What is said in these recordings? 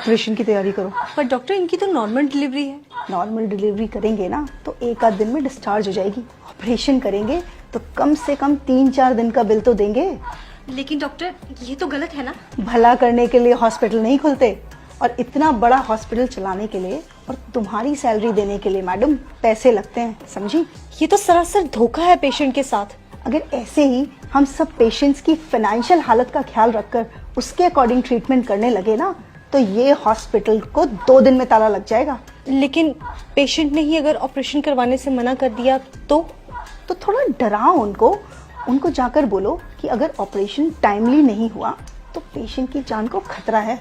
Operation की तैयारी करो। पर डॉक्टर इनकी तो नॉर्मल डिलीवरी है। नॉर्मल डिलीवरी करेंगे ना तो एक आध दिन में डिस्चार्ज हो जाएगी। ऑपरेशन करेंगे तो कम से कम 3-4 दिन का बिल तो देंगे। लेकिन डॉक्टर ये तो गलत है ना। भला करने के लिए हॉस्पिटल नहीं खुलते, और इतना बड़ा हॉस्पिटल चलाने के लिए और तुम्हारी सैलरी देने के लिए मैडम पैसे लगते हैं, समझी? ये तो सरासर धोखा है पेशेंट के साथ। अगर ऐसे ही हम सब पेशेंट्स की फाइनेंशियल हालत का ख्याल रखकर उसके अकॉर्डिंग ट्रीटमेंट करने लगे ना तो ये हॉस्पिटल को 2 दिन में ताला लग जाएगा। लेकिन पेशेंट ने ही अगर ऑपरेशन करवाने से मना कर दिया तो थोड़ा डराओ उनको जाकर बोलो कि अगर ऑपरेशन टाइमली नहीं हुआ तो पेशेंट की जान को खतरा है।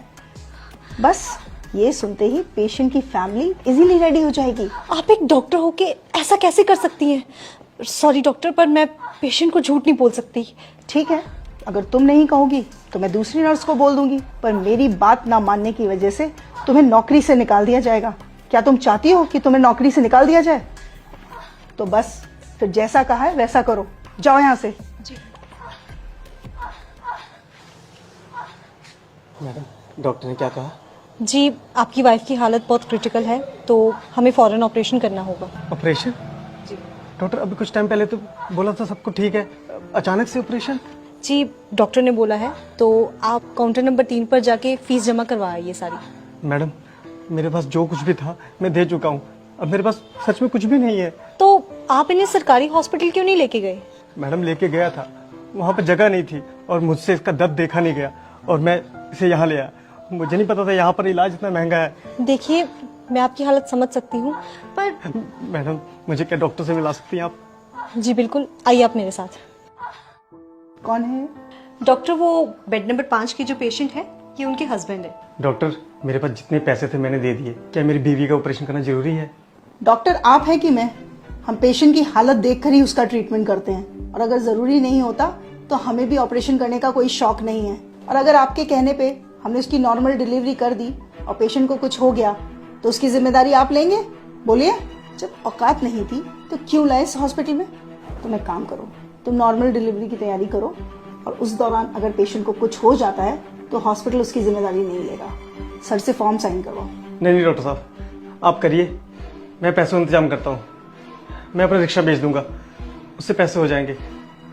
बस ये सुनते ही पेशेंट की फैमिली इजीली रेडी हो जाएगी। आप एक डॉक्टर होके ऐसा कैसे कर सकती हैं? सॉरी डॉक्टर, पर मैं पेशेंट को झूठ नहीं बोल सकती। ठीक है, अगर तुम नहीं कहोगी तो मैं दूसरी नर्स को बोल दूंगी, पर मेरी बात ना मानने की वजह से तुम्हें नौकरी से निकाल दिया जाएगा। क्या तुम चाहती हो कि तुम्हें नौकरी से निकाल दिया जाए? तो बस फिर जैसा कहा है वैसा करो, जाओ यहाँ से। जी मैडम, डॉक्टर ने क्या कहा? जी, आपकी वाइफ की हालत बहुत क्रिटिकल है तो हमें फौरन ऑपरेशन करना होगा। ऑपरेशन? जी डॉक्टर, अभी कुछ टाइम पहले तो बोला था सबको ठीक है, अचानक से ऑपरेशन? जी, डॉक्टर ने बोला है तो आप काउंटर नंबर 3 पर जाके फीस जमा करवा आइए सारी। मैडम, मेरे पास जो कुछ भी था मैं दे चुका हूँ, अब मेरे पास सच में कुछ भी नहीं है। तो आप इन्हें सरकारी हॉस्पिटल क्यों नहीं लेके गए? मैडम, लेके गया था, वहाँ पर जगह नहीं थी और मुझसे इसका दर्द देखा नहीं गया और मैं इसे यहाँ ले आया। मुझे नहीं पता था यहाँ पर इलाज इतना महंगा है। देखिए, मैं आपकी हालत समझ सकती हूँ पर मैडम, मुझे क्या डॉक्टर से मिला सकती हैं आप? जी बिल्कुल, आइए आप मेरे साथ। कौन है? डॉक्टर, वो बेड नंबर 5 की जो पेशेंट है ये उनके हस्बैंड है। डॉक्टर, मेरे पास जितने पैसे थे मैंने दे दिए, क्या मेरी बीवी का ऑपरेशन करना जरूरी है? डॉक्टर आप है कि मैं? हम पेशेंट की हालत देखकर ही उसका ट्रीटमेंट करते हैं, और अगर जरूरी नहीं होता तो हमें भी ऑपरेशन करने का कोई शौक नहीं है। और अगर आपके कहने पे हमने उसकी नॉर्मल डिलीवरी कर दी और पेशेंट को कुछ हो गया तो उसकी जिम्मेदारी आप लेंगे? बोलिए, जब औकात नहीं थी तो क्यों लाए इस हॉस्पिटल में? तुम एक काम करो, तुम नॉर्मल डिलीवरी की तैयारी करो और उस दौरान अगर पेशेंट को कुछ हो जाता है तो हॉस्पिटल उसकी जिम्मेदारी नहीं लेगा। सर से फॉर्म साइन करवाओ। नहीं डॉक्टर साहब, आप करिए, मैं पैसों का इंतजाम करता हूँ। मैं अपना रिक्शा भेज दूंगा, उससे पैसे हो जाएंगे।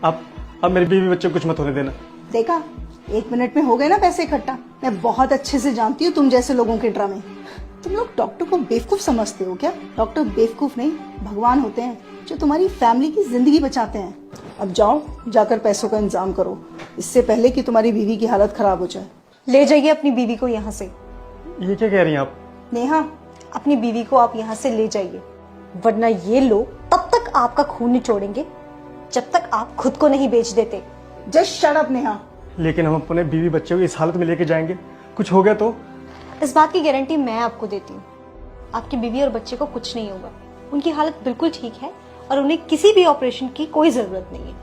आप मेरी बीवी बच्चे को कुछ मत होने देना। देखा, 1 मिनट में हो गए ना पैसे इकट्ठा। मैं बहुत अच्छे से जानती हूँ तुम जैसे लोगों के ड्रामे। तुम लोग डॉक्टर को बेवकूफ समझते हो क्या? डॉक्टर बेवकूफ नहीं, भगवान होते हैं जो तुम्हारी फैमिली की जिंदगी बचाते हैं। अब जाओ, जाकर पैसों का इंतजाम करो, इससे पहले कि तुम्हारी बीवी की हालत खराब हो जाए। ले जाइए अपनी बीवी को यहाँ से। ये क्या कह रही हैं आप? नेहा, अपनी बीवी को आप यहाँ से ले जाइए, वरना ये लोग तब तक आपका खून निचोड़ेंगे जब तक आप खुद को नहीं बेच देते। Just shut up Neha. लेकिन हम अपने बीवी बच्चे को इस हालत में लेके जाएंगे, कुछ हो गया तो? इस बात की गारंटी मैं आपको देती हूँ, आपकी बीवी और बच्चे को कुछ नहीं होगा। उनकी हालत बिल्कुल ठीक है और उन्हें किसी भी ऑपरेशन की कोई जरूरत नहीं है।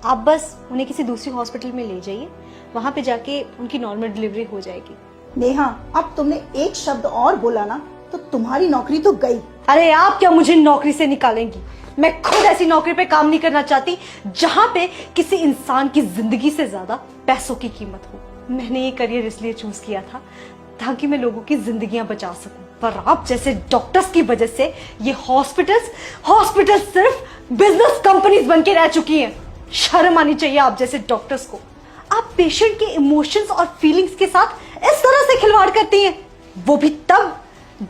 आप बस उन्हें किसी दूसरी हॉस्पिटल में ले जाइए, वहां पे जाके उनकी नॉर्मल डिलीवरी हो जाएगी। नेहा, अब तुमने एक शब्द और बोला ना तो तुम्हारी नौकरी तो गई। अरे आप क्या मुझे नौकरी से निकालेंगी? मैं खुद ऐसी नौकरी पे काम नहीं करना चाहती जहां पे किसी इंसान की जिंदगी से ज्यादा पैसों की कीमत हो। मैंने ये करियर इसलिए चूज किया था ताकि मैं लोगों की जिंदगियां बचा सकूं, पर आप जैसे डॉक्टर्स की वजह से ये हॉस्पिटल्स सिर्फ बिजनेस कंपनीज बन के रह चुकी हैं। शर्म आनी चाहिए आप जैसे डॉक्टर्स को। आप पेशेंट के इमोशंस और फीलिंग्स के साथ इस तरह से खिलवाड़ करती हैं, वो भी तब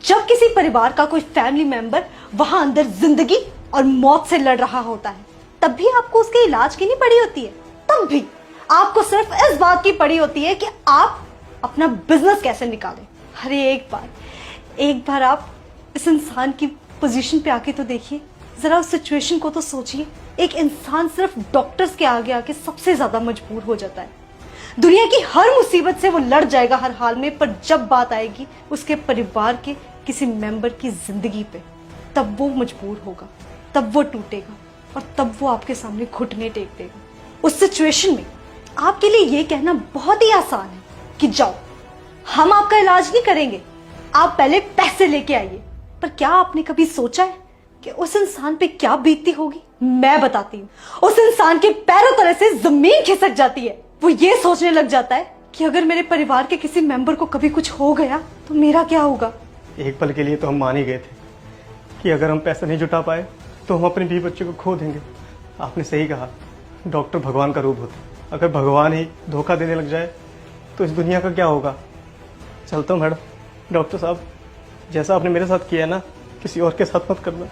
जब किसी परिवार का कोई फैमिली मेंबर वहां अंदर जिंदगी और मौत से लड़ रहा होता है। तब भी आपको उसके इलाज की नहीं पड़ी होती है, तब भी आपको सिर्फ इस बात की पड़ी होती है कि आप अपना बिजनेस कैसे निकालें। अरे एक बार आप इस इंसान की पोजीशन पे आके तो देखिए, जरा उस सिचुएशन को तो सोचिए। एक इंसान सिर्फ डॉक्टर्स के आगे आके सबसे ज्यादा मजबूर हो जाता है। दुनिया की हर मुसीबत से वो लड़ जाएगा हर हाल में, पर जब बात आएगी उसके परिवार के किसी मेंबर की जिंदगी पे, तब वो मजबूर होगा, तब वो टूटेगा और तब वो आपके सामने घुटने टेक देगा। उस सिचुएशन में आपके लिए ये कहना बहुत ही आसान है कि जाओ, हम आपका इलाज नहीं करेंगे, आप पहले पैसे लेके आइए। पर क्या आपने कभी सोचा है कि उस इंसान पे क्या बीतती होगी? मैं बताती हूँ। उस इंसान के पैरों तले से जमीन खिसक जाती है। वो ये सोचने लग जाता है कि अगर मेरे परिवार के किसी मेंबर को कभी कुछ हो गया तो मेरा क्या होगा। एक पल के लिए तो हम मान ही गए थे कि अगर हम पैसा नहीं जुटा पाए तो हम अपने बीवी बच्चे को खो देंगे। आपने सही कहा, डॉक्टर भगवान का रूप होते। अगर भगवान ही धोखा देने लग जाए तो इस दुनिया का क्या होगा। चलता हूँ मैडम। डॉक्टर साहब, जैसा आपने मेरे साथ किया ना, किसी और के साथ मत करना।